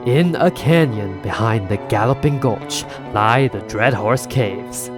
In a canyon behind the Galloping Gulch lie the Dreadhorse Caves.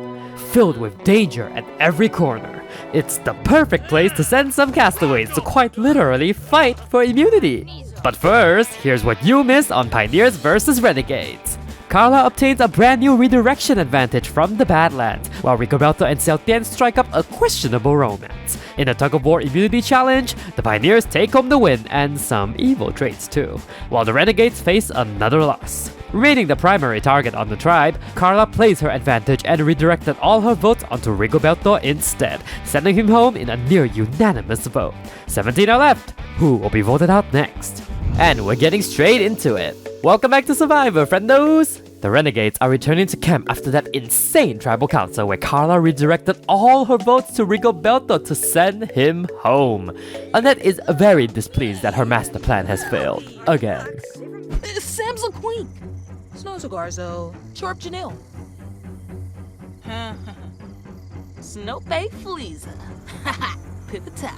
Filled with danger at every corner, it's the perfect place to send some castaways to quite literally fight for immunity. But first, here's what you missed on Pioneers vs Renegades. Carla obtains a brand new redirection advantage from the Badlands, while Rigoberto and Xiaotian strike up a questionable romance. In a tug-of-war immunity challenge, the Pioneers take home the win and some evil traits too, while the Renegades face another loss. Rating the primary target on the tribe, Carla plays her advantage and redirected all her votes onto Rigoberto instead, sending him home in a near unanimous vote. 17 are left. Who will be voted out next? And we're getting straight into it. Welcome back to Survivor, friendos! The Renegades are returning to camp after that insane tribal council where Carla redirected all her votes to Rigoberto to send him home. Annette is very displeased that her master plan has failed. Again. Sam's a queen. Snow's a garzo. Chorp Janelle. Snowbake Fleeza. Pivotal.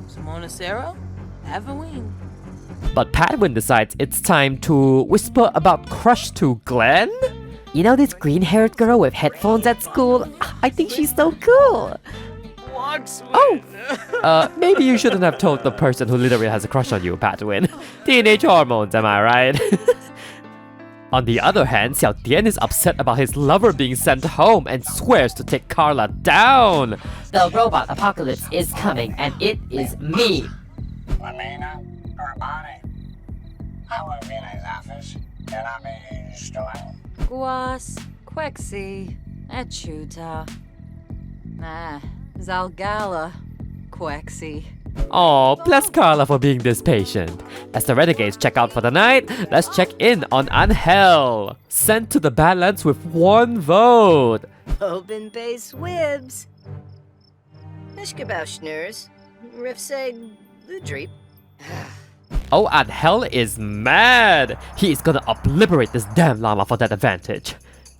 Simona Sarah. Avaween. But Padwin decides it's time to whisper about crush to Glenn? You know this green-haired girl with headphones at school? I think she's so cool. Oh! Maybe you shouldn't have told the person who literally has a crush on you, Padwin. Teenage hormones, am I right? On the other hand, Xiaotian is upset about his lover being sent home and swears to take Carla down. The robot apocalypse is coming, and it is me. Lamina, Urbani. I will be in his office, and I'm in his store. Guas, Quexi, Echuta. Zalgala, Quexi. Aw, bless Carla for being this patient. As the Renegades check out for the night, let's check in on Angel. Sent to the Badlands with 1 vote. Open base wibs. Mishkabauschners. Rifseg Ludreep. Oh, Angel is mad. He's gonna obliterate this damn llama for that advantage.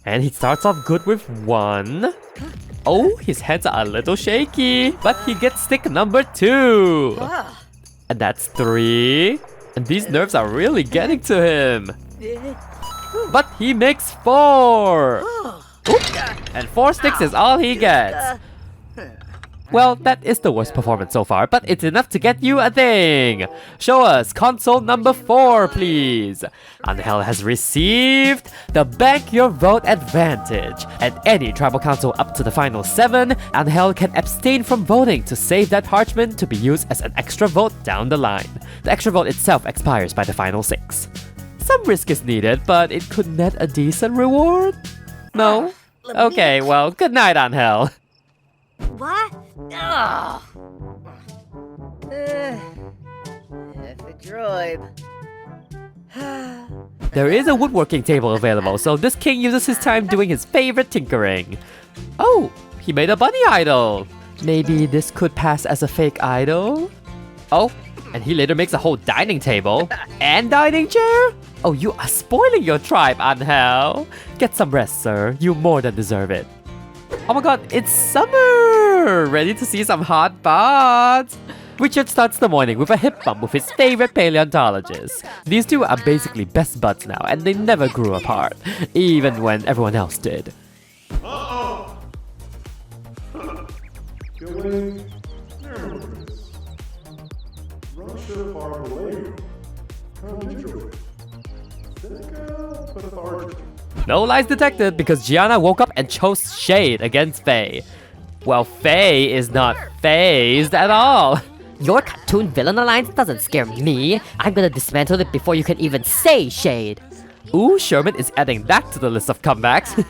And he starts off good with 1. Oh, his hands are a little shaky, but he gets stick number 2. And that's 3. And these nerves are really getting to him. But he makes 4. And 4 sticks is all he gets. Well, that is the worst performance so far, but it's enough to get you a thing. Show us console number 4, please. Angel has received the Bank Your Vote advantage. At any tribal council up to the final 7, Angel can abstain from voting to save that parchment to be used as an extra vote down the line. The extra vote itself expires by the final 6. Some risk is needed, but it could net a decent reward? No? Okay, well, good night, Angel. What? Oh. F a droid. There is a woodworking table available, so this king uses his time doing his favorite tinkering. Oh, he made a bunny idol. Maybe this could pass as a fake idol? Oh, and he later makes a whole dining table and dining chair? Oh, you are spoiling your tribe, Angel. Get some rest, sir. You more than deserve it. Oh my god, it's summer! Ready to see some hot bods? Richard starts the morning with a hip bump with his favorite paleontologist. These two are basically best buds now, and they never grew apart, even when everyone else did. Uh-oh! Killing nervous. Russia Barbalayo. Conjugal. Seneca Pathargy. No lies detected because Gianna woke up and chose Shade against Faye. Well, Faye is not phased at all. Your cartoon villain alliance doesn't scare me. I'm gonna dismantle it before you can even say shade. Ooh, Sherman is adding that to the list of comebacks.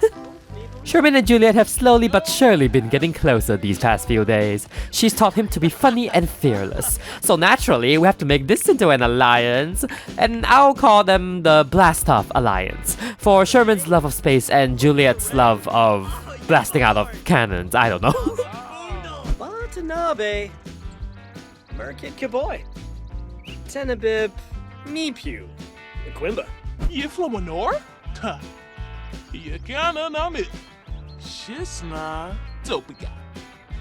Sherman and Juliet have slowly but surely been getting closer these past few days. She's taught him to be funny and fearless. So naturally, we have to make this into an alliance. And I'll call them the Blast-Off Alliance. For Sherman's love of space and Juliet's love of blasting out of cannons. I don't know. Watanabe. Merkit Kaboy. Tenabib. Meepew. Quimba. Yiflamanor? Ta. Yakana Namit. Shisna. Topiga.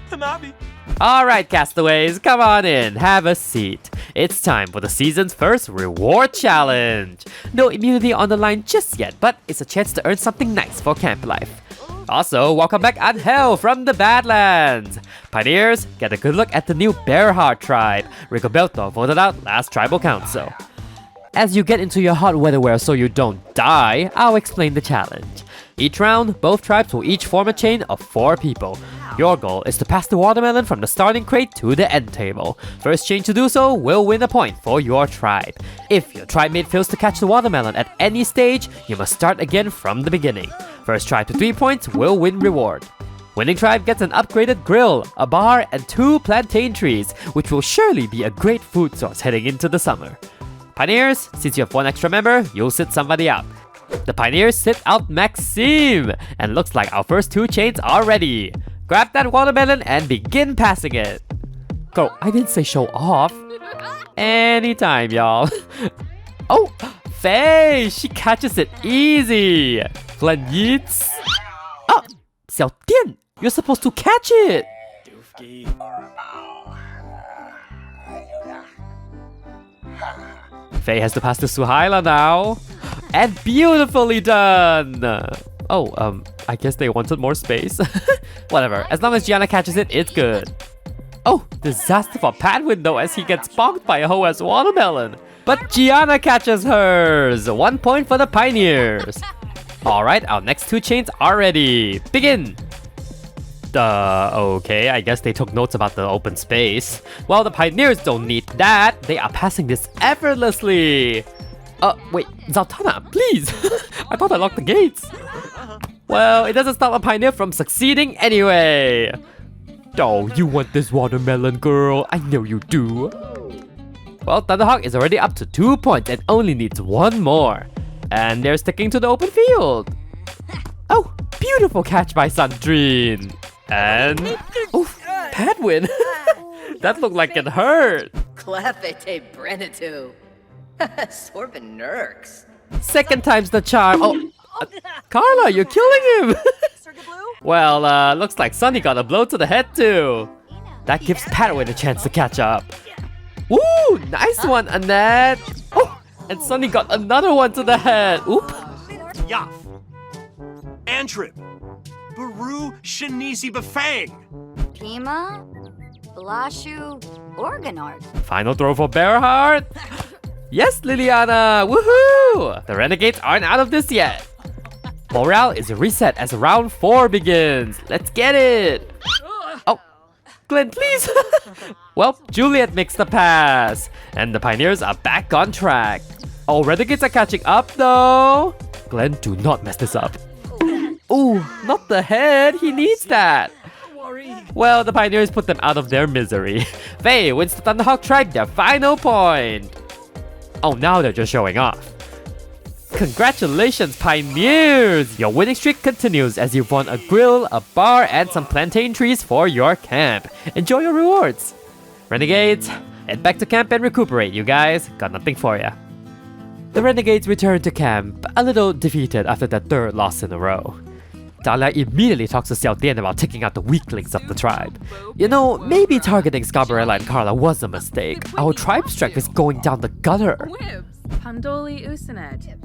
Tanabi. Alright, castaways, come on in, have a seat. It's time for the season's first reward challenge. No immunity on the line just yet, but it's a chance to earn something nice for camp life. Also, welcome back Angel from the Badlands. Pioneers, get a good look at the new Bearheart tribe. Rigoberto voted out last tribal council. As you get into your hot weather wear so you don't die, I'll explain the challenge. Each round, both tribes will each form a chain of 4 people. Your goal is to pass the watermelon from the starting crate to the end table. First chain to do so will win a point for your tribe. If your tribe mate fails to catch the watermelon at any stage, you must start again from the beginning. First tribe to 3 points will win reward. Winning tribe gets an upgraded grill, a bar, and 2 plantain trees, which will surely be a great food source heading into the summer. Pioneers, since you have 1 extra member, you'll sit somebody out. The Pioneers sit out Maxime, and looks like our first 2 chains are ready. Grab that watermelon and begin passing it. Go, I didn't say show off. Anytime, y'all. Oh, Faye, she catches it easy. Glenn Yeats. Oh, Xiao Dian, you're supposed to catch it. Doofy. Faye has to pass to Suhaila now. And beautifully done! I guess they wanted more space. Whatever, as long as Gianna catches it, it's good. Oh, disaster for Padwin though as he gets bonked by a hoe-ass watermelon. But Gianna catches hers! 1 point for the Pioneers. Alright, our next 2 chains are ready. Begin! Okay, I guess they took notes about the open space. Well, the Pioneers don't need that. They are passing this effortlessly. Wait, Zaltana, please! I thought I locked the gates. Well, it doesn't stop a Pioneer from succeeding anyway. Oh, you want this watermelon, girl. I know you do. Well, Thunderhawk is already up to 2 points and only needs 1 more. And they're sticking to the open field. Oh, beautiful catch by Sandrine. And... oof, Padwin. That looked like it hurt. Clefete Brenatu. Sorbin Nurks. Second time's the charm. Oh, Carla, you're killing him. Well, looks like Sunny got a blow to the head too. That gives Padwin a chance to catch up. Woo, nice one, Annette. Oh, and Sunny got another one to the head. Oop. Yaf. Antrip. Baru Shanizi Bafang. Pima, Balashu, Organard. Final throw for Bearheart. Yes, Liliana! Woohoo! The Renegades aren't out of this yet. Morale is reset as round 4 begins. Let's get it! Oh, Glenn, please! Well, Juliet makes the pass. And the Pioneers are back on track. Oh, Renegades are catching up though. Glenn, do not mess this up. Ooh, not the head. He needs that. Well, the Pioneers put them out of their misery. Faye wins the Thunderhawk tribe their final point. Oh, now they're just showing off. Congratulations, Pioneers! Your winning streak continues as you've won a grill, a bar, and some plantain trees for your camp. Enjoy your rewards! Renegades, head back to camp and recuperate, you guys. Got nothing for ya. The Renegades return to camp, a little defeated after their 3rd loss in a row. Dahlia immediately talks to Xiao Dian about taking out the weaklings of the tribe. You know, maybe targeting Scabarella and Carla was a mistake. Our tribe strength is going down the gutter. Pandoli Usanet.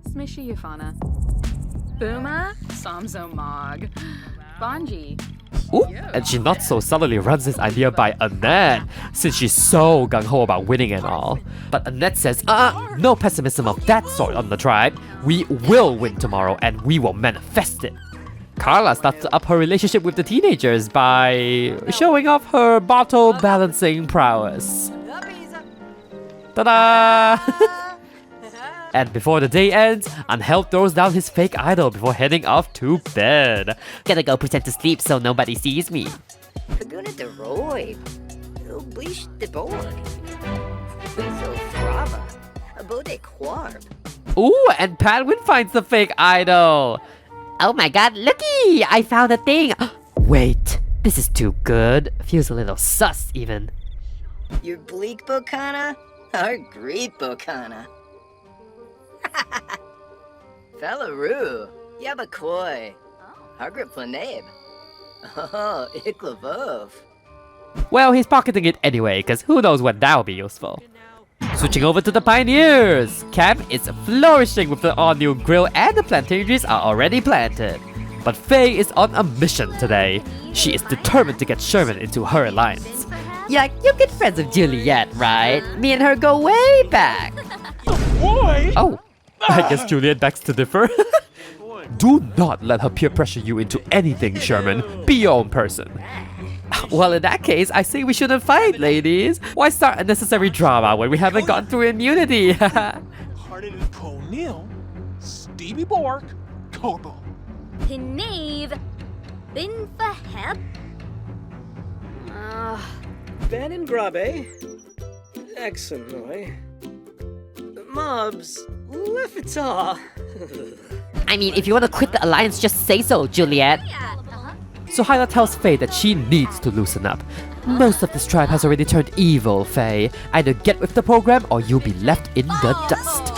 Smishy Yafana. Booma, Samzo Mog. Bonji. Ooh, and she not so subtly runs this idea by Annette, since she's so gung-ho about winning and all. But Annette says, no pessimism of that sort on the tribe. We will win tomorrow and we will manifest it. Carla starts to up her relationship with the teenagers by showing off her bottle balancing prowess. Ta-da! And before the day ends, Angel throws down his fake idol before heading off to bed. Gonna go pretend to sleep so nobody sees me. Kaguna de Roy. Ubish de Borg. Uzo Frava. Abode Quarb. Ooh, and Padwin finds the fake idol. Oh my god, looky! I found a thing! Wait, this is too good. Feels a little sus even. Your bleak Bocana? Our great Bocana. Fellaroo. Yabakoi. Hargrip Planabe. Oh, Iklavov. Well, he's pocketing it anyway, because who knows when that'll be useful. Switching over to the Pioneers! Camp is flourishing with the all-new grill and the plantain trees are already planted. But Faye is on a mission today. She is determined to get Sherman into her alliance. Yeah, you're good friends with Juliet, right? Me and her go way back. Boy! Oh, I guess Juliet begs to differ. Do not let her peer pressure you into anything, Sherman. Be your own person. Well, in that case, I say we shouldn't fight, ladies. Why start unnecessary drama when we haven't gotten through immunity? Harden is O'Neill, Stevie Bork, Corbo. Pinave. Bin Faheb. Ben and Grabe. Exonoy. Mobs. Lefita. I mean, if you want to quit the alliance, just say so, Juliet. So Hyla tells Faye that she needs to loosen up. Most of this tribe has already turned evil, Faye. Either get with the program or you'll be left in the dust.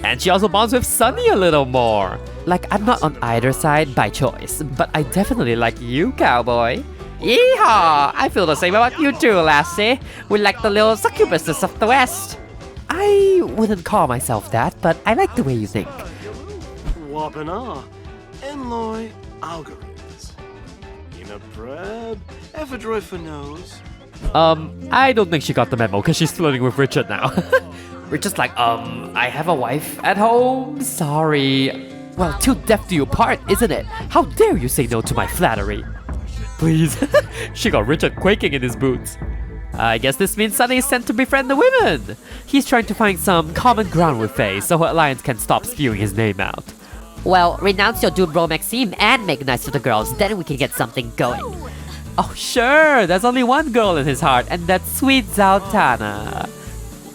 And she also bonds with Sunny a little more. Like, I'm not on either side by choice, but I definitely like you, cowboy. Yeehaw! I feel the same about you too, lassie. We like the little succubuses of the West. I wouldn't call myself that, but I like the way you think. Wabana, Enloy, Algorithms. Ina Preb, Ephedroid for nose. I don't think she got the memo because she's flirting with Richard now. Richard's like, I have a wife at home. Sorry. Well, till death do you part, isn't it? How dare you say no to my flattery? Please. She got Richard quaking in his boots. I guess this means Sunny is sent to befriend the women. He's trying to find some common ground with Faye so her alliance can stop spewing his name out. Well, renounce your dude bro Maxime and make nice to the girls, then we can get something going. Oh sure, there's only one girl in his heart, and that's sweet Zaltana.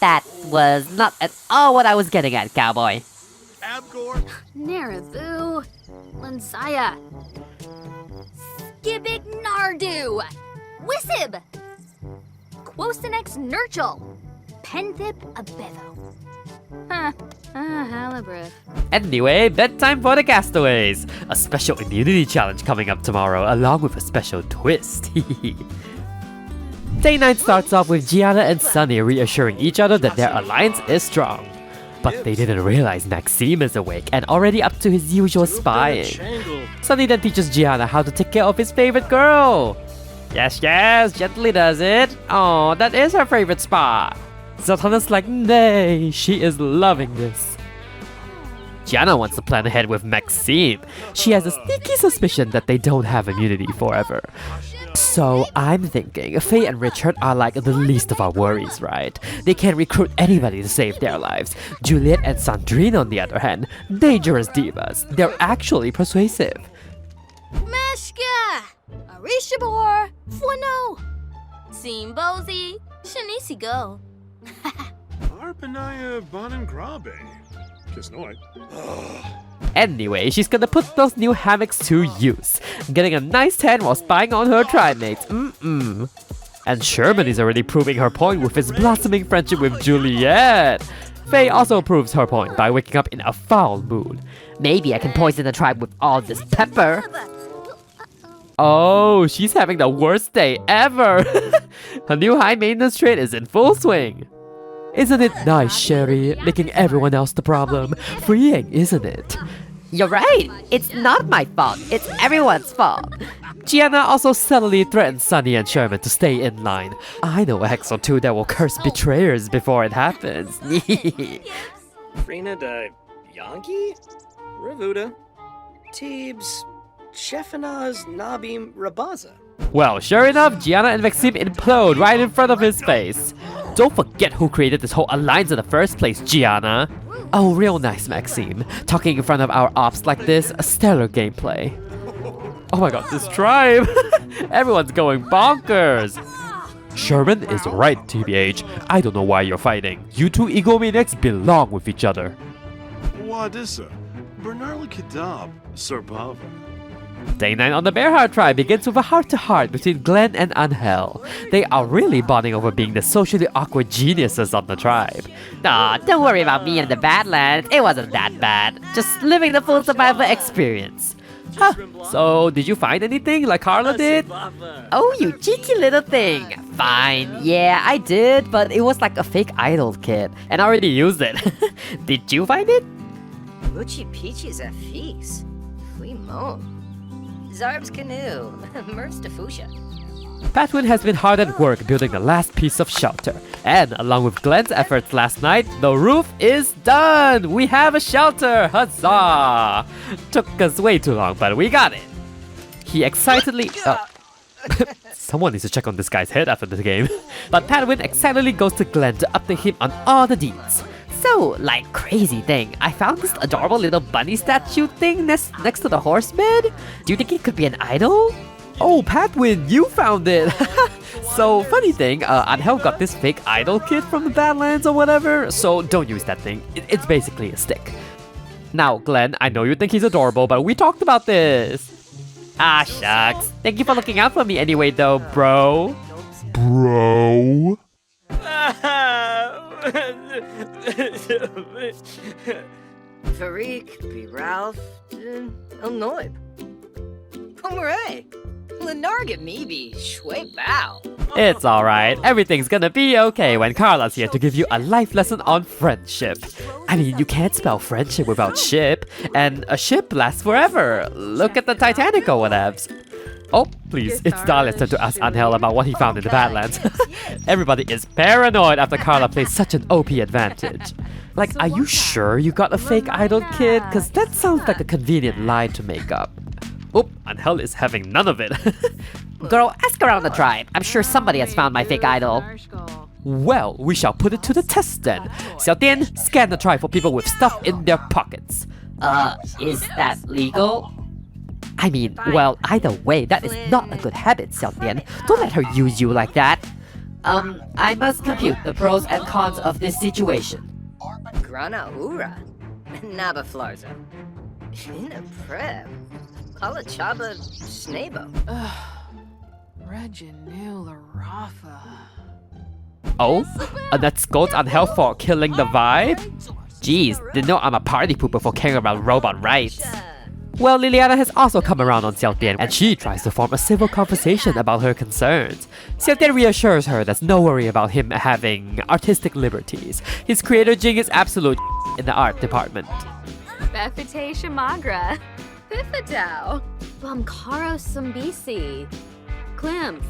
That was not at all what I was getting at, cowboy. Abgor. Narabu. Lansaya. Skibik Nardu. Wisib. Quosenex Nurchel. Penthip Abevo. Halabrith. Anyway, bedtime for the castaways. A special immunity challenge coming up tomorrow, along with a special twist. Day 9 starts off with Gianna and Sunny reassuring each other that their alliance is strong. But they didn't realize Maxime is awake and already up to his usual spying. Sunny then teaches Gianna how to take care of his favorite girl. Yes, gently does it. Oh, that is her favorite spot. Zaltana's like, nay, she is loving this. Gianna wants to plan ahead with Maxime. She has a sneaky suspicion that they don't have immunity forever. So I'm thinking, Faye and Richard are like the least of our worries, right? They can recruit anybody to save their lives. Juliet and Sandrine, on the other hand, dangerous divas. They're actually persuasive. Meshka. Arishabor. Fwano. Simbozi. Shanisi go. Arpanaya Bonangrabe. Kisnoy. Anyway, she's gonna put those new hammocks to use, getting a nice tan while spying on her tribe mates. And Sherman is already proving her point with his blossoming friendship with Juliet. Faye also proves her point by waking up in a foul mood. Maybe I can poison the tribe with all this pepper. Oh, she's having the worst day ever. Her new high maintenance trait is in full swing. Isn't it nice, Sherry, making everyone else the problem? Freeing, isn't it? You're right. It's not my fault. It's everyone's fault. Gianna also subtly threatens Sunny and Sherman to stay in line. I know a hex or two that will curse betrayers before it happens. Rena da Yankee? Ravuda. Teebs. Chefanaz Nabim Rabaza. Well, sure enough, Gianna and Maxime implode right in front of his face. Don't forget who created this whole alliance in the first place, Gianna. Oh, real nice, Maxime. Talking in front of our ops like this, a stellar gameplay. Oh my god, this tribe! Everyone's going bonkers! Sherman is right, TBH. I don't know why you're fighting. You two egomaniacs belong with each other. Wadissa. Bernarla Kadab. Sorbava. Day 9 on the Bearheart tribe begins with a heart-to-heart between Glenn and Angel. They are really bonding over being the socially awkward geniuses on the tribe. Aw, don't worry about me and the Badlands. It wasn't that bad. Just living the full survivor experience. So, did you find anything like Carla did? Oh, you cheeky little thing. Fine, yeah, I did, but it was like a fake idol kit, and I already used it. Did you find it? Uchi Peachy's a feast. Flee Mo. Zarb's canoe. Merv's Defusha. Patwin has been hard at work building the last piece of shelter. And along with Glenn's efforts last night, the roof is done! We have a shelter! Huzzah! Took us way too long, but we got it! He excitedly... Someone needs to check on this guy's head after the game. But Patwin excitedly goes to Glenn to update him on all the deeds. So, like, crazy thing, I found this adorable little bunny statue thing next to the horse bed. Do you think it could be an idol? Oh, Patwin, you found it! So, funny thing, Angel got this fake idol kit from the Badlands or whatever, so don't use that thing. It's basically a stick. Now, Glenn, I know you think he's adorable, but we talked about this. Ah, shucks. Thank you for looking out for me anyway, though, bro. Bro. Farik, B. Ralph, El Noib. Pomeray. Lenarga Meebe, Shui Bao. It's alright. Everything's gonna be okay when Carla's here to give you a life lesson on friendship. I mean, you can't spell friendship without ship, and a ship lasts forever. Look at the Titanic or whatevs. Oh, please, it's Dahlia's turn to ask Angel about what he found in the Badlands. Everybody is paranoid after Carla plays such an OP advantage. Like, are you sure you got a fake idol kid? Cause that sounds like a convenient lie to make up. Oh, Angel is having none of it. Girl, ask around the tribe. I'm sure somebody has found my fake idol. Well, we shall put it to the test then. Xiao Dian, scan the tribe for people with stuff in their pockets. Is that legal? I mean, well, either way, that is not a good habit, Xiao Dian. Don't let her use you like that. I must compute the pros and cons of this situation. Grana Ura. Nabaflarza. Ina Preb. Kala Chaba Snabo. Reginula Rafa. Oh? Annette scolds Angel for killing the vibe? Jeez, didn't know I'm a party pooper for caring about robot rights. Well, Liliana has also come around on Xiao Dian, and she tries to form a civil conversation about her concerns. Xiao Dian reassures her there's no worry about him having artistic liberties. His creator Jing is absolute in the art department. Befite Shamagra. Bifidao. Bumkaro Sumbisi. Klimph.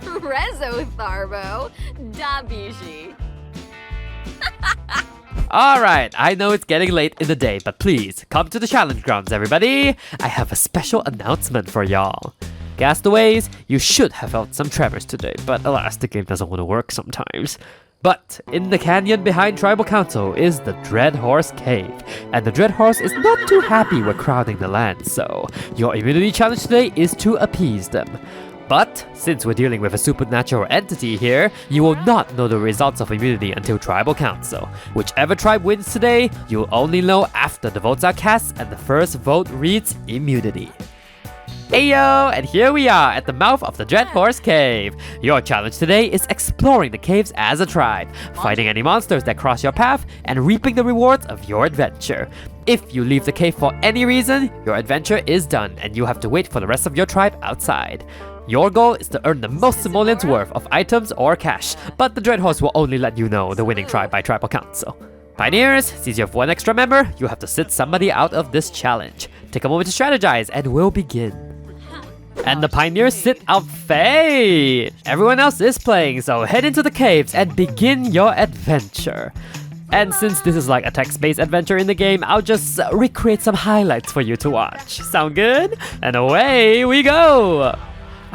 Rezo Tharbo. Dabishi. Alright, I know it's getting late in the day, but please, come to the challenge grounds, everybody! I have a special announcement for y'all. Castaways, you should have felt some tremors today, but alas, the game doesn't want to work sometimes. But in the canyon behind Tribal Council is the Dreadhorse Cave, and the Dreadhorse is not too happy we're crowding the land, so your immunity challenge today is to appease them. But since we're dealing with a supernatural entity here, you will not know the results of immunity until Tribal Council. Whichever tribe wins today, you'll only know after the votes are cast and the first vote reads immunity. Ayo, and here we are at the mouth of the Dreadhorse Cave. Your challenge today is exploring the caves as a tribe, fighting any monsters that cross your path, and reaping the rewards of your adventure. If you leave the cave for any reason, your adventure is done, and you have to wait for the rest of your tribe outside. Your goal is to earn the most simoleons worth of items or cash, but the Dreadhorse will only let you know the winning tribe by Tribal Council. Pioneers, since you have one extra member, you have to sit somebody out of this challenge. Take a moment to strategize, and we'll begin. And the Pioneers sit out Faye! Everyone else is playing, so head into the caves and begin your adventure. And since this is like a text-based adventure in the game, I'll just recreate some highlights for you to watch. Sound good? And away we go!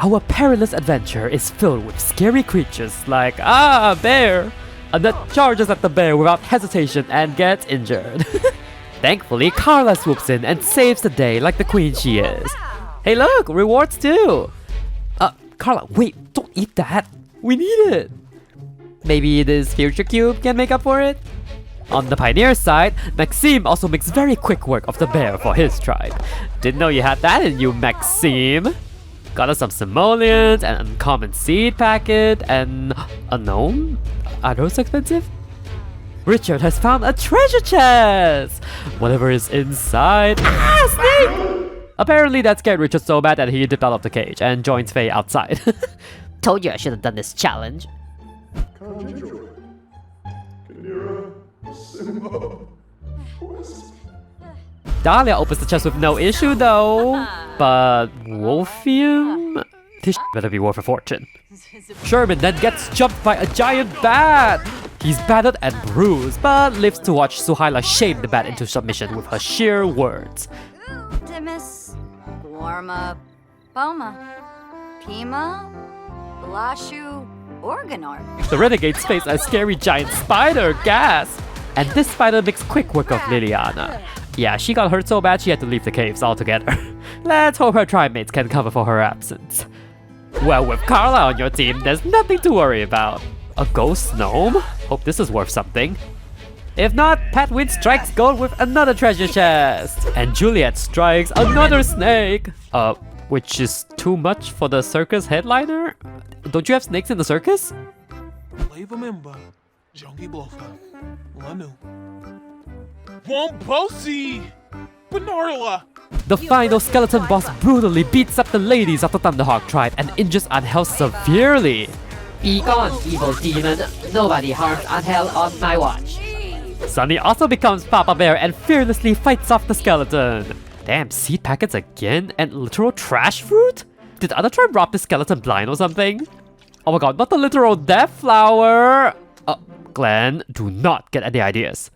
Our perilous adventure is filled with scary creatures like, a bear! Annette charges at the bear without hesitation and gets injured. Thankfully, Carla swoops in and saves the day like the queen she is. Hey look, rewards too! Carla, wait, don't eat that! We need it! Maybe this future cube can make up for it? On the Pioneer side, Maxime also makes very quick work of the bear for his tribe. Didn't know you had that in you, Maxime! Got us some simoleons, an uncommon seed packet, and a gnome? Are those expensive? Richard has found a treasure chest! Whatever is inside. Ah, snake! Apparently that scared Richard so bad that he dipped out of the cage and joins Faye outside. Told you I should have done this challenge. Conjure. Kaywireee, Simba, Wisp. Dahlia opens the chest with no issue though. But Wolfium? This better be worth a fortune. Sherman then gets jumped by a giant bat! He's battered and bruised, but lives to watch Suhaila shame the bat into submission with her sheer words. Dimis, Warma, Boma, Pima, Blashu, Organor. The Renegades face a scary giant spider, gasp! And this spider makes quick work of Liliana. Yeah, she got hurt so bad she had to leave the caves altogether. Let's hope her tribe mates can cover for her absence. Well, with Carla on your team, there's nothing to worry about. A ghost gnome? Hope this is worth something. If not, Patwin strikes gold with another treasure chest. And Juliet strikes another snake. Which is too much for the circus headliner? Don't you have snakes in the circus? Flavor member, Junkie Blofeld, Lanu. Wombosi! Benorla! The final skeleton boss brutally beats up the ladies of the Thunderhawk tribe and injures Angel severely. Be gone, evil demon. Nobody harms Angel on my watch. Sunny also becomes Papa Bear and fearlessly fights off the skeleton. Damn, seed packets again and literal trash fruit? Did the other tribe rob the skeleton blind or something? Oh my god, not the literal death flower! Glenn, do not get any ideas.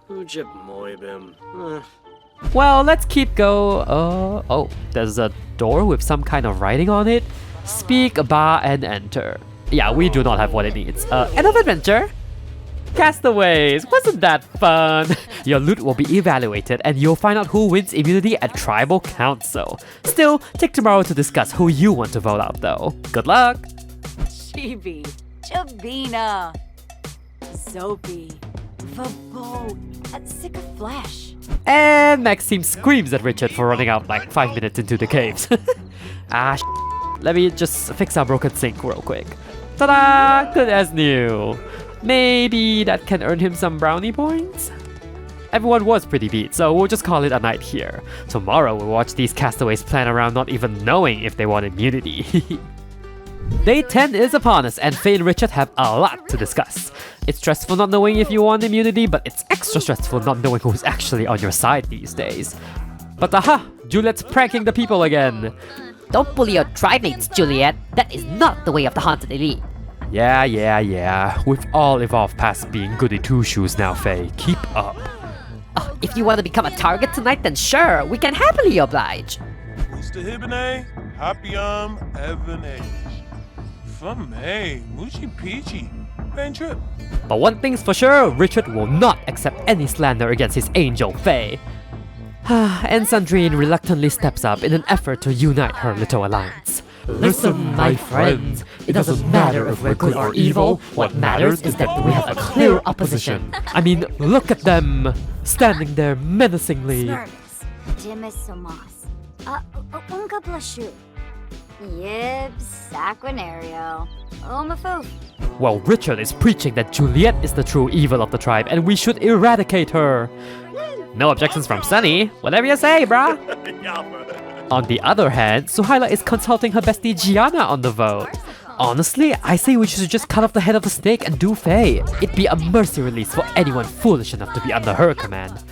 Ujib Moibim. Well, let's keep go. Oh, there's a door with some kind of writing on it. Speak, bar, and enter. Yeah, we do not have what it needs. End of adventure? Castaways, wasn't that fun? Your loot will be evaluated and you'll find out who wins immunity at Tribal Council. Still, take tomorrow to discuss who you want to vote out though. Good luck! Chibi, Chabina, Zopi, Vabo, Sick of Flash. And Maxime screams at Richard for running out like 5 minutes into the caves. Let me just fix our broken sink real quick. Ta-da! Good as new. Maybe that can earn him some brownie points? Everyone was pretty beat, so we'll just call it a night here. Tomorrow we'll watch these castaways plan around not even knowing if they want immunity. Day 10 is upon us and Faye and Richard have a lot to discuss. It's stressful not knowing if you want immunity, but it's extra stressful not knowing who's actually on your side these days. But aha! Juliet's pranking the people again! Don't bully your tribe mates, Juliet. That is not the way of the Haunted Elite. Yeah. We've all evolved past being goody two-shoes now, Faye. Keep up. If you want to become a target tonight, then sure, we can happily oblige. Mr. Hibine, Happyum, Evanage. Fame, Mushi Peachy, Van Trip. But one thing's for sure, Richard will not accept any slander against his angel, Faye. And Sandrine reluctantly steps up in an effort to unite her little alliance. Listen, my friends, it doesn't matter if we're good or evil. What matters is that we have a clear opposition. I mean, look at them, standing there menacingly. Snurgus, Dimisomos, Unka Blashu, Yibs, Saquinario, Omafoof. Well, Richard is preaching that Juliet is the true evil of the tribe and we should eradicate her. No objections from Sunny. Whatever you say, brah. On the other hand, Suhaila is consulting her bestie Gianna on the vote. Honestly, I say we should just cut off the head of the snake and do Faye. It'd be a mercy release for anyone foolish enough to be under her command.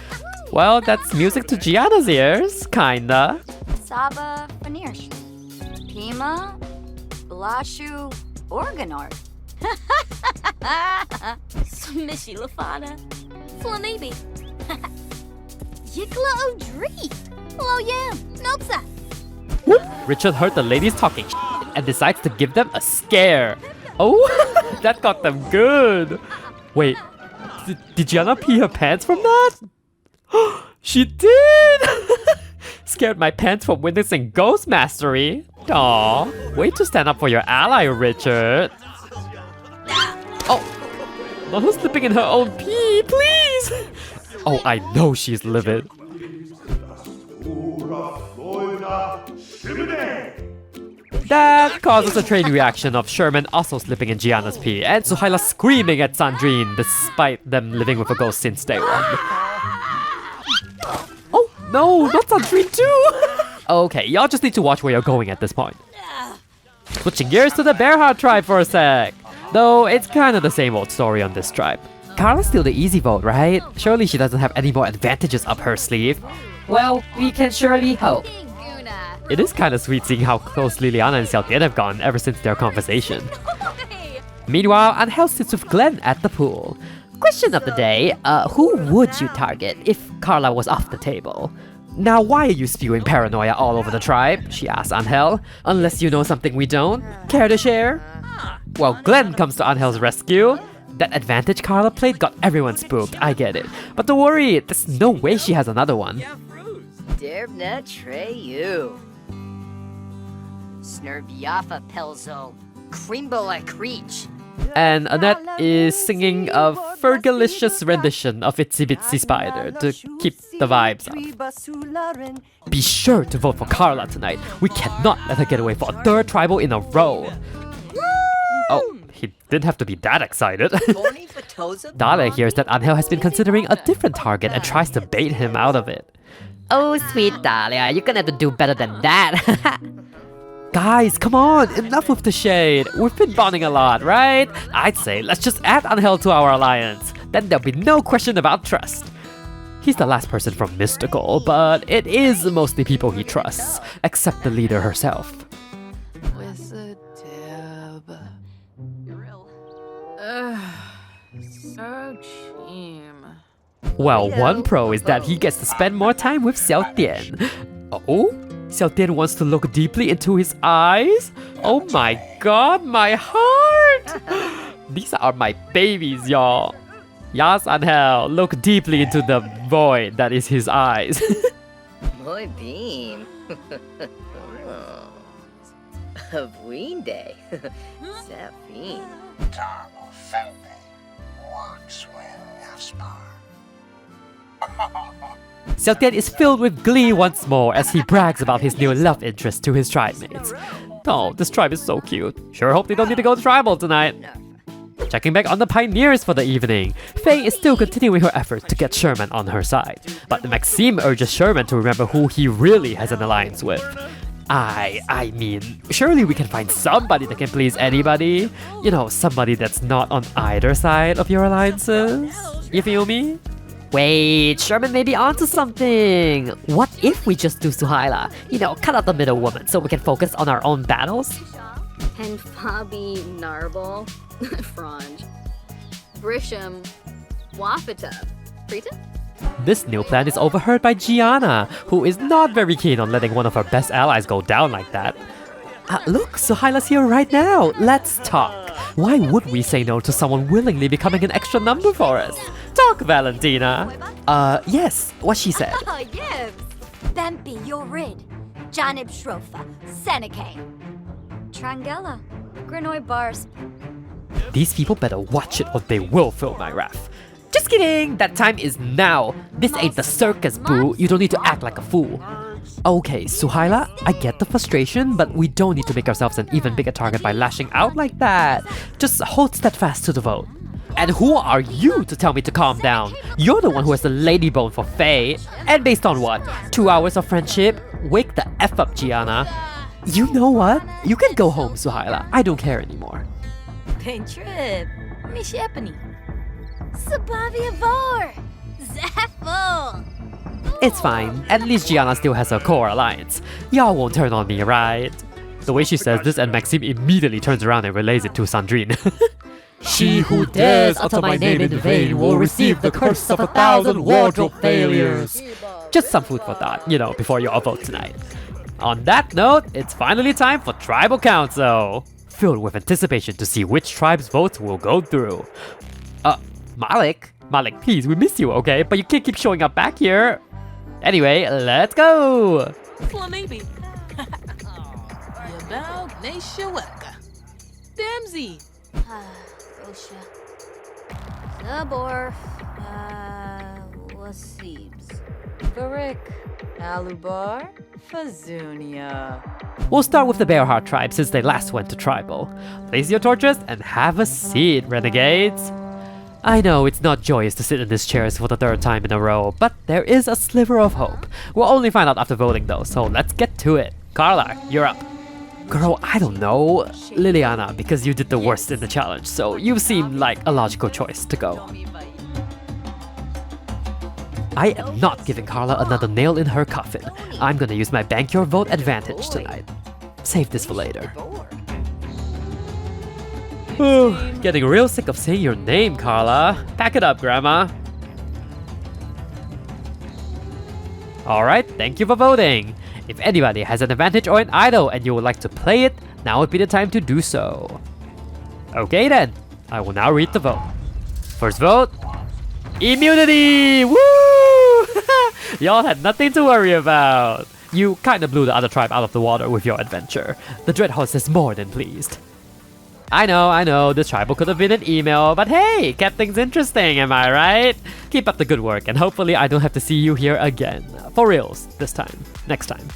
Well, that's music to Gianna's ears, kinda. Saba, Fanirsh, Pima, Blashu, Organor. Smishy Lafana, Flanibi, Yikla O'Dree, Hello Yam, Nopsa. Richard heard the ladies talking and decides to give them a scare. Oh, that got them good. Wait, did Gianna pee her pants from that? She did! Scared my pants from witnessing Ghost Mastery. Aw, way to stand up for your ally, Richard. Oh, not her slipping in her own pee, please! Oh, I know she's livid. That causes a train reaction of Sherman also slipping in Gianna's pee and Suhaila screaming at Sandrine despite them living with a ghost since day one. Oh no, not Sandrine too! Okay, y'all just need to watch where you're going at this point. Switching gears to the Bearheart tribe for a sec. Though it's kind of the same old story on this tribe. Carla's still the easy vote, right? Surely she doesn't have any more advantages up her sleeve. Well, we can surely hope. It is kind of sweet seeing how close Liliana and Xiaotian have gone ever since their conversation. Meanwhile, Angel sits with Glenn at the pool. Question of the day, who would you target if Carla was off the table? Now why are you spewing paranoia all over the tribe? She asks Angel. Unless you know something we don't. Care to share? Well, Glenn comes to Angel's rescue. That advantage Carla played got everyone spooked, I get it. But don't worry, there's no way she has another one. Derbna Treyu. Snurbiafa Pelzo. Crimbola Creech. And Annette is singing a Fergalicious rendition of Itsy Bitsy Spider to keep the vibes up. Be sure to vote for Carla tonight. We cannot let her get away for a third tribal in a row. Oh, he didn't have to be that excited. Dale hears that Angel has been considering a different target and tries to bait him out of it. Oh, sweet Dahlia, you're gonna have to do better than that. Guys, come on, enough with the shade. We've been bonding a lot, right? I'd say let's just add Angel to our alliance. Then there'll be no question about trust. He's the last person from Mystical, but it is mostly people he trusts, except the leader herself. With a dib. So cheem. Well, one pro is that he gets to spend more time with Xiaotian. Oh? Xiaotian wants to look deeply into his eyes? Oh my god, my heart! These are my babies, y'all. Yes, Angel, look deeply into the void that is his eyes. Muy bien. Abuinde. Safin. Darbo Felpe. Walks with Aspar. Xiaotian is filled with glee once more as he brags about his new love interest to his tribe mates. Oh, this tribe is so cute. Sure hope they don't need to go tribal tonight. Checking back on the pioneers for the evening, Faye is still continuing her efforts to get Sherman on her side. But Maxime urges Sherman to remember who he really has an alliance with. I mean, surely we can find somebody that can please anybody. You know, somebody that's not on either side of your alliances. You feel me? Wait, Sherman may be onto something. What if we just do Suhaila? You know, cut out the middle woman so we can focus on our own battles? And Fabi Narble, Franj, Brisham, Wafita, Prita? This new plan is overheard by Gianna, who is not very keen on letting one of her best allies go down like that. Look, Suhaila's here right now. Let's talk. Why would we say no to someone willingly becoming an extra number for us? Talk, Valentina. Yes, what she said. Oh, yes. Bempi, Yorid, Janib Shrofa, Seneca, Trangella, Grenoi Bars. These people better watch it or they will feel my wrath. Just kidding! That time is now! This ain't the circus, boo! You don't need to act like a fool. Okay, Suhaila, I get the frustration, but we don't need to make ourselves an even bigger target by lashing out like that. Just hold steadfast to the vote. And who are you to tell me to calm down? You're the one who has the lady bone for Faye. And based on what? 2 hours of friendship? Wake the F up, Gianna. You know what? You can go home, Suhaila. I don't care anymore. Trip, Miss Epony. Sabavia Vor! Zephyr! It's fine. At least Gianna still has a core alliance. Y'all won't turn on me, right? The way she says this and Maxime immediately turns around and relays it to Sandrine. She who dares utter my name in vain will receive the curse of 1,000 wardrobe failures. Just some food for thought, you know, before your vote tonight. On that note, it's finally time for Tribal Council. Filled with anticipation to see which tribe's votes will go through. Malik, please, we miss you, okay? But you can't keep showing up back here. Anyway, let's go! Flanibi. Yabal Nashawaka. Damsy. Osha. Zabor. Wasibs. Beret. Eric, Alubar, Fazunia. We'll start with the Bearheart tribe since they last went to tribal. Place your torches and have a seat, Renegades. I know it's not joyous to sit in these chairs for the third time in a row, but there is a sliver of hope. We'll only find out after voting though, so let's get to it. Carla, you're up. Girl, I don't know. Liliana, because you did the worst in the challenge, so you seem like a logical choice to go. I am not giving Carla another nail in her coffin. I'm gonna use my bank your vote advantage tonight. Save this for later. Getting real sick of saying your name, Carla. Pack it up, Grandma. Alright, thank you for voting. If anybody has an advantage or an idol and you would like to play it, now would be the time to do so. Okay then, I will now read the vote. First vote, immunity! Woo! Y'all had nothing to worry about. You kinda blew the other tribe out of the water with your adventure. The Dreadhorse is more than pleased. I know, this tribal could have been an email, but hey, kept things interesting, am I right? Keep up the good work, and hopefully I don't have to see you here again. For reals, this time, next time.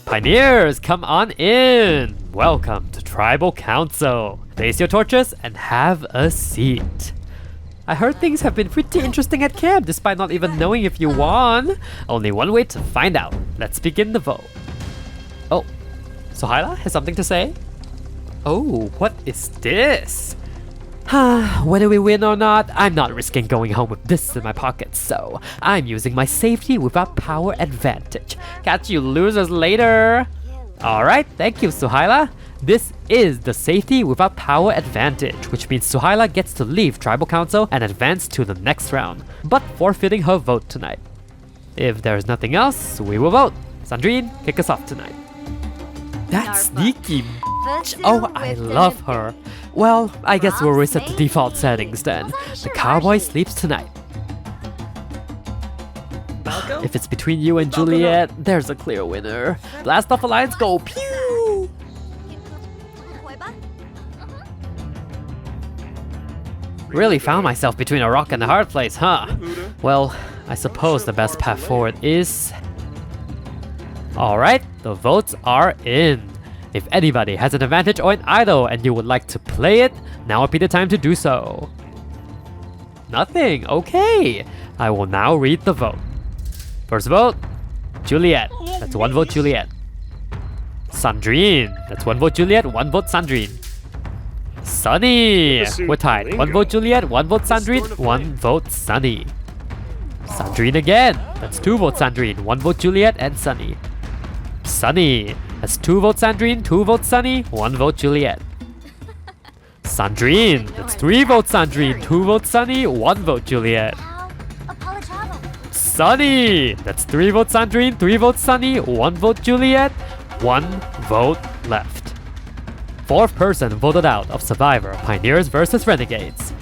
Pioneers, come on in! Welcome to Tribal Council. Place your torches and have a seat. I heard things have been pretty interesting at camp, despite not even knowing if you won. Only one way to find out. Let's begin the vote. Oh, Suhaila has something to say? Oh, what is this? Whether we win or not, I'm not risking going home with this in my pocket, so I'm using my safety without power advantage. Catch you losers later. Alright, thank you, Suhaila. This is the safety without power advantage, which means Suhaila gets to leave Tribal Council and advance to the next round, but forfeiting her vote tonight. If there's nothing else, we will vote. Sandrine, kick us off tonight. That's sneaky. Oh, I love her. Well, I guess we'll reset the default settings then. The cowboy sleeps tonight. If it's between you and Juliet, there's a clear winner. Blast off Alliance, go pew! Really found myself between a rock and a hard place, huh? Well, I suppose the best path forward is... Alright, the votes are in. If anybody has an advantage or an idol and you would like to play it, now would be the time to do so. Nothing, okay. I will now read the vote. First vote, Juliet. That's one vote Juliet. Sandrine. That's one vote Juliet, one vote Sandrine. Sunny. We're tied. One vote Juliet, one vote Sandrine, one vote Sunny. Sandrine again. That's two votes Sandrine, one vote Juliet and Sunny. Sunny. That's two votes Sandrine, two votes Sunny, one vote Juliet. Sandrine. That's three votes Sandrine, two votes Sunny, one vote Juliet. Sunny. That's three votes Sandrine, three votes Sunny, one vote Juliet, one vote left. Fourth person voted out of Survivor, Pioneers versus Renegades.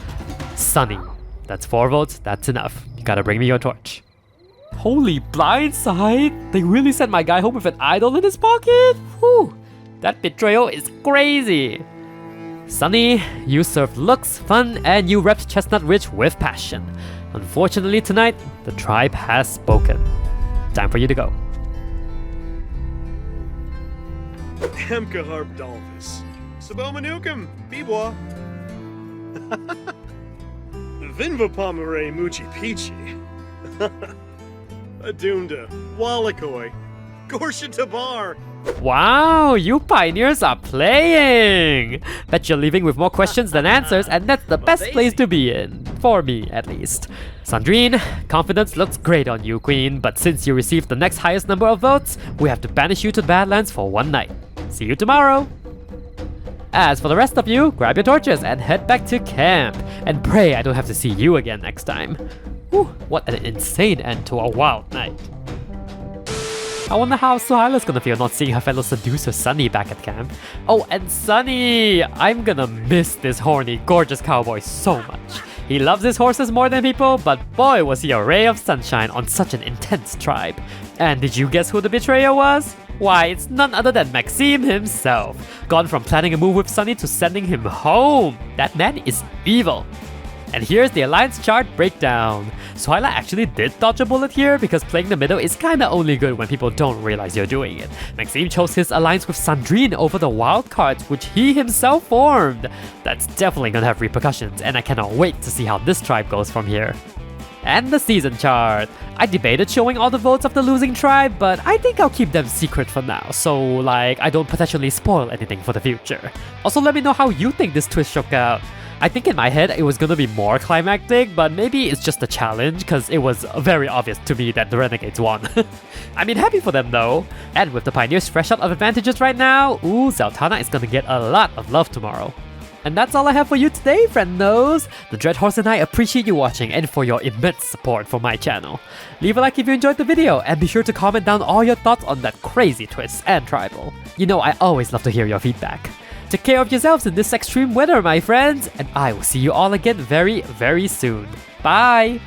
Sunny. That's four votes, that's enough. You gotta bring me your torch. Holy blindside! They really sent my guy home with an idol in his pocket? Whew! That betrayal is crazy! Sunny, you served looks, fun, and you repped Chestnut Ridge with passion. Unfortunately tonight, the tribe has spoken. Time for you to go. Hemka Harp Dalvis. Sabomanukum, Bibwa. Vinva Pomeray Muchi Peachy. Adunda, Wallakoi, Gorsha Tabar. Wow, you pioneers are playing! Bet you're leaving with more questions than answers, and that's the best place to be in. For me, at least. Sandrine, confidence looks great on you, Queen, but since you received the next highest number of votes, we have to banish you to the Badlands for one night. See you tomorrow! As for the rest of you, grab your torches and head back to camp. And pray I don't have to see you again next time. Whew, what an insane end to a wild night. I wonder how Suhaila's gonna feel not seeing her fellow seducer Sunny back at camp. Oh, and Sunny! I'm gonna miss this horny, gorgeous cowboy so much. He loves his horses more than people, but boy was he a ray of sunshine on such an intense tribe. And did you guess who the betrayer was? Why, it's none other than Maxime himself. Gone from planning a move with Sunny to sending him home. That man is evil. And here's the alliance chart breakdown. Twilight actually did dodge a bullet here because playing the middle is kinda only good when people don't realize you're doing it. Maxime chose his alliance with Sandrine over the wild cards which he himself formed. That's definitely gonna have repercussions and I cannot wait to see how this tribe goes from here. And the season chart. I debated showing all the votes of the losing tribe, but I think I'll keep them secret for now, so like I don't potentially spoil anything for the future. Also let me know how you think this twist shook out. I think in my head it was gonna be more climactic, but maybe it's just a challenge cause it was very obvious to me that the Renegades won. I mean happy for them though. And with the Pioneers fresh out of advantages right now, ooh, Zeltana is gonna get a lot of love tomorrow. And that's all I have for you today, friendos! The Dreadhorse and I appreciate you watching and for your immense support for my channel. Leave a like if you enjoyed the video and be sure to comment down all your thoughts on that crazy twist and tribal. You know I always love to hear your feedback. Take care of yourselves in this extreme weather, my friends, and I will see you all again very, very soon. Bye!